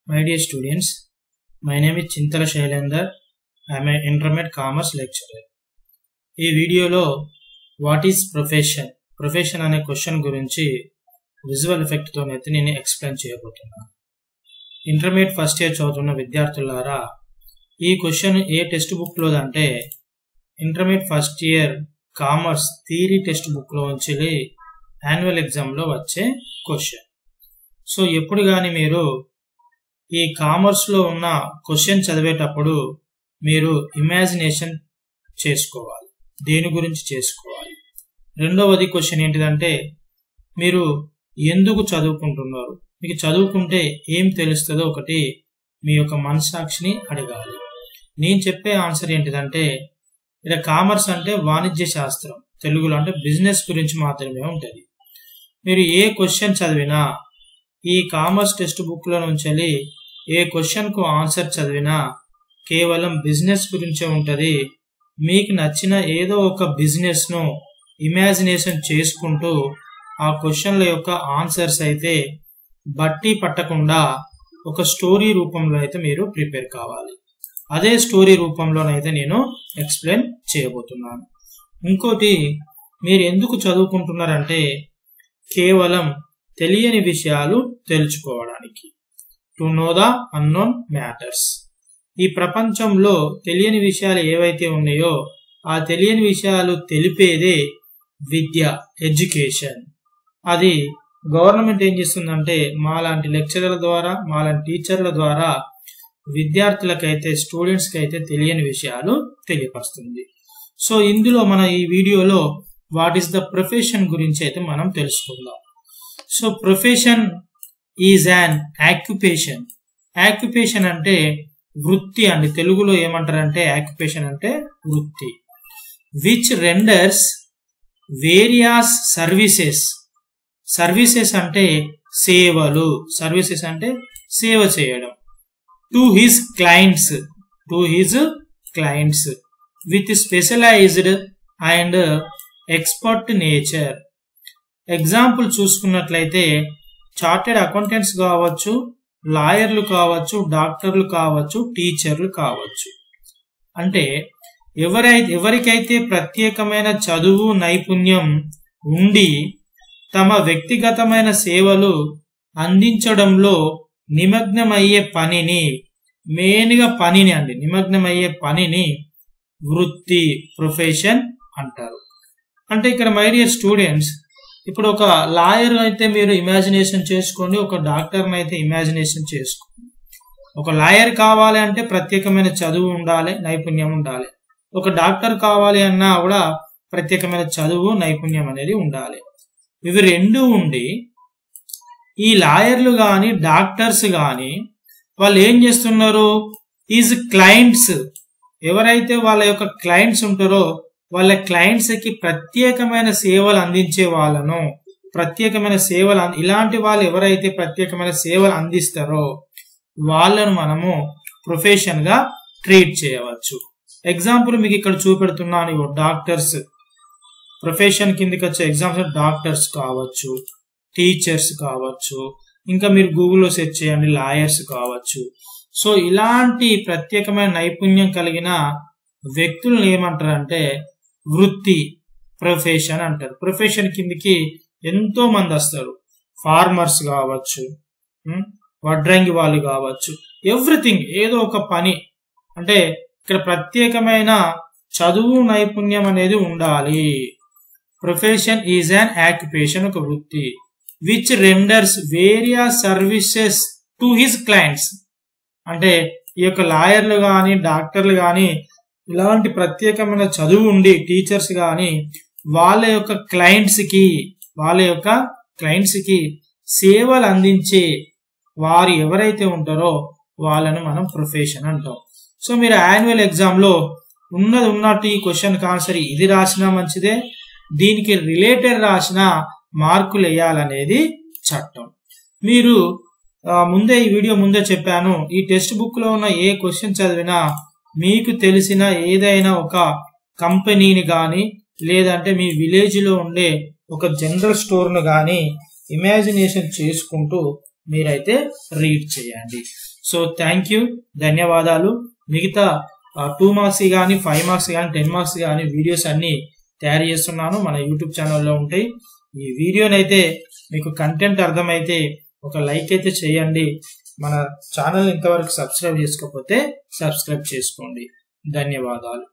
My dear students, my name is Chintala Shailendar. I am an intermediate commerce lecturer. ఈ వీడియోలో what is profession అనే question గురించి visual effect తోనైతే నేను explain చేయబోతున్నాను. ఇంటర్మీడియట్ ఫస్ట్ ఇయర్ చదువుతున్న విద్యార్థులారా, ఈ క్వశ్చన్ ఏ టెక్స్ట్ బుక్ లో అంటే intermediate first year commerce theory text book లో నుంచి యాన్యువల్ ఎగ్జామ్ లో వచ్చే క్వశ్చన్. సో ఎప్పుడు కానీ మీరు ఈ కామర్స్ లో ఉన్న క్వశ్చన్ చదివేటప్పుడు మీరు ఇమాజినేషన్ చేసుకోవాలి, దేని గురించి చేసుకోవాలి. రెండవది క్వశ్చన్ ఏంటిదంటే, మీరు ఎందుకు చదువుకుంటున్నారు, మీకు చదువుకుంటే ఏం తెలుస్తుందో ఒకటి మీ యొక్క మనస్సాక్షిని అడగాలి. నేను చెప్పే ఆన్సర్ ఏంటిదంటే, ఇక్కడ కామర్స్ అంటే వాణిజ్య శాస్త్రం, తెలుగులో అంటే బిజినెస్ గురించి మాత్రమే ఉంటుంది. మీరు ఏ క్వశ్చన్ చదివినా ఈ కామర్స్ టెక్స్ట్ బుక్ లో నుంచి ఏ క్వశ్చన్ కు ఆన్సర్ చదివినా కేవలం బిజినెస్ గురించే ఉంటది. మీకు నచ్చిన ఏదో ఒక బిజినెస్ ను ఇమాజినేషన్ చేసుకుంటూ ఆ క్వశ్చన్ల యొక్క ఆన్సర్స్ అయితే బట్టి పట్టకుండా ఒక స్టోరీ రూపంలో అయితే మీరు ప్రిపేర్ కావాలి. అదే స్టోరీ రూపంలోనైతే నేను ఎక్స్ప్లెయిన్ చేయబోతున్నాను. ఇంకోటి, మీరు ఎందుకు చదువుకుంటున్నారంటే కేవలం తెలియని విషయాలు తెలుసుకోవడానికి, to know the unknown matters. ఈ ప్రపంచంలో తెలియని విషయాలు ఏవైతే ఉన్నాయో ఆ తెలియని విషయాలు తెలిపేదే విద్య, ఎడ్యుకేషన్. అది గవర్నమెంట్ ఏం చేస్తుందంటే మాలాంటి లెక్చరర్ల ద్వారా, మాలాంటి టీచర్ల ద్వారా విద్యార్థులకైతే, స్టూడెంట్స్ కి అయితే తెలియని విషయాలు తెలియపరుస్తుంది. సో ఇందులో మన ఈ వీడియోలో వాట్ ఈస్ ద ప్రొఫెషన్ గురించి అయితే మనం తెలుసుకుందాం. So profession is an occupation. Occupation అంటే వృత్తి అండి, తెలుగులో ఏమంటారంటే ఆక్యుపేషన్ అంటే వృత్తి. Which renders various services. Services అంటే సేవలు, సర్వీసెస్ అంటే సేవ చేయడం. To his clients with specialized and expert nature. Example చూసుకున్నట్లయితే చార్టెడ్ అకౌంటెంట్స్ కావచ్చు, లాయర్లు కావచ్చు, డాక్టర్లు కావచ్చు, టీచర్లు కావచ్చు. అంటే ఎవరికైతే ప్రత్యేకమైన చదువు నైపుణ్యం ఉండి తమ వ్యక్తిగతమైన సేవలు అందించడంలో నిమగ్నమయ్యే పనిని, నిమగ్నమయ్యే పనిని వృత్తి, ప్రొఫెషన్ అంటారు. అంటే ఇక్కడ మై డియర్ స్టూడెంట్స్, ఇప్పుడు ఒక లాయర్ అయితే మీరు ఇమాజినేషన్ చేసుకోండి, ఒక డాక్టర్ని అయితే ఇమాజినేషన్ చేసుకోండి. ఒక లాయర్ కావాలి అంటే ప్రత్యేకమైన చదువు ఉండాలి, నైపుణ్యం ఉండాలి. ఒక డాక్టర్ కావాలి అన్నా కూడా ప్రత్యేకమైన చదువు, నైపుణ్యం అనేది ఉండాలి. ఇవి రెండు ఉండి ఈ లాయర్లు గాని, డాక్టర్స్ గాని వాళ్ళు ఏం చేస్తున్నారు, ఈజ్ క్లయింట్స్, ఎవరైతే వాళ్ళ యొక్క క్లయింట్స్ ఉంటారో వాళ్ళ క్లయింట్స్ కి ప్రత్యేకమైన సేవలు అందించే వాళ్ళను, ఇలాంటి వాళ్ళు ఎవరైతే ప్రత్యేకమైన సేవలు అందిస్తారో వాళ్ళను మనము ప్రొఫెషన్ గా ట్రీట్ చేయవచ్చు. ఎగ్జాంపుల్ మీకు ఇక్కడ చూపెడుతున్నాను, డాక్టర్స్ ప్రొఫెషన్ కిందకి వచ్చే ఎగ్జాంపుల్ డాక్టర్స్ కావచ్చు, టీచర్స్ కావచ్చు, ఇంకా మీరు గూగుల్లో సెర్చ్ చేయండి లాయర్స్ కావచ్చు. సో ఇలాంటి ప్రత్యేకమైన నైపుణ్యం కలిగిన వ్యక్తులను ఏమంటారంటే వృత్తి, ప్రొఫెషన్ అంటారు. ప్రొఫెషన్ కిందకి ఎంతో మంది వస్తారు, ఫార్మర్స్ కావచ్చు, వడ్రంగి వాళ్ళు కావచ్చు, ఎవ్రీథింగ్ ఏదో ఒక పని. అంటే ఇక్కడ ప్రత్యేకమైన చదువు నైపుణ్యం అనేది ఉండాలి. ప్రొఫెషన్ ఈజ్ అన్ ఆక్యుపేషన్, ఒక వృత్తి. Which renders various services to his clients. అంటే ఈ యొక్క లాయర్లు గాని, డాక్టర్లు గాని ఇలాంటి ప్రత్యేకమైన చదువు ఉండి టీచర్స్ గాని వాళ్ళ యొక్క క్లయింట్స్ కి సేవలు అందించే వారు ఎవరైతే ఉంటారో వాళ్ళను మనం ప్రొఫెషన్ అంటాం. సో మీరు యాన్యువల్ ఎగ్జామ్ లో ఉన్నట్టు ఈ క్వశ్చన్ ఆన్సర్ ఇది రాసినా మంచిదే, దీనికి రిలేటెడ్ రాసిన మార్కులు వేయాలనేది చట్టం. మీరు ఈ వీడియో ముందే చెప్పాను, ఈ టెక్స్ట్ బుక్ లో ఉన్న ఏ క్వశ్చన్ చదివినా మీకు తెలిసిన ఏదైనా ఒక కంపెనీని గాని, లేదంటే మీ విలేజ్ లో ఉండే ఒక జనరల్ స్టోర్ ను గాని ఇమాజినేషన్ చేసుకుంటూ మీరైతే రీడ్ చేయండి. సో థ్యాంక్ యూ, ధన్యవాదాలు. మిగతా 2 మార్క్స్ కానీ 5 మార్క్స్ కానీ 10 మార్క్స్ కానీ వీడియోస్ అన్ని తయారు చేస్తున్నాను, మన యూట్యూబ్ ఛానల్లో ఉంటాయి. ఈ వీడియోనైతే మీకు కంటెంట్ అర్థమైతే ఒక లైక్ అయితే చేయండి. మన ఛానల్ ఇంతవరకు సబ్స్క్రైబ్ చేసుకోకపోతే సబ్స్క్రైబ్ చేసుకోండి. ధన్యవాదాలు.